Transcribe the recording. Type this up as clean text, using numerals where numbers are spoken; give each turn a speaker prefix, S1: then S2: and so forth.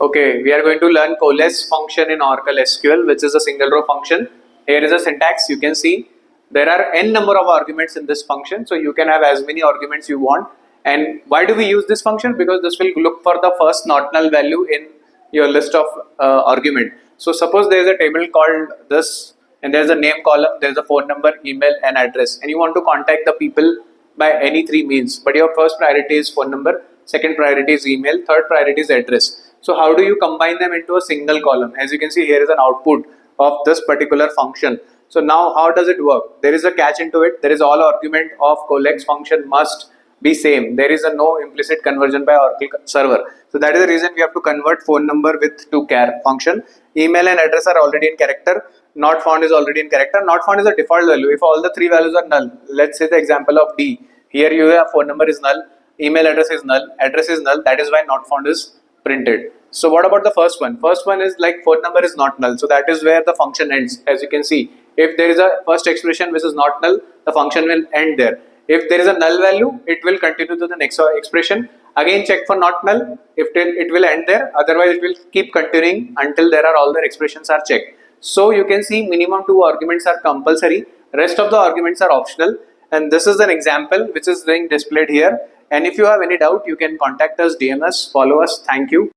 S1: Okay, we are going to learn COALESCE function in Oracle SQL, which is a single row function. Here is a syntax. You can see there are n number of arguments in this function, so you can have as many arguments you want. And why do we use this function? Because this will look for the first not null value in your list of argument. So suppose there is a table called this, and there is a name column, there is a phone number, email, and address, and you want to contact the people by any three means. But your first priority is phone number, second priority is email, third priority is address. So how do you combine them into a single column? As you can see, here is an output of this particular function. So now how does it work? There is a catch into it. There is all argument of COALESCE function must be same. There is a no implicit conversion by Oracle server. So that is the reason we have to convert phone number with to char function. Email and address are already in character. Not found is already in character. Not found is a default value. If all the three values are null, let's say the example of D. Here you have phone number is null, email address is null, address is null. That is why not found is printed. So what about the first one? First one is like phone number is not null. So that is where the function ends. As you can see, if there is a first expression which is not null, the function will end there. If there is a null value, it will continue to the next expression. Again check for not null. If it will end there, otherwise it will keep continuing until there are all the expressions are checked. So you can see minimum 2 arguments are compulsory. Rest of the arguments are optional. And this is an example which is being displayed here. And if you have any doubt, you can contact us, DM us, follow us. Thank you.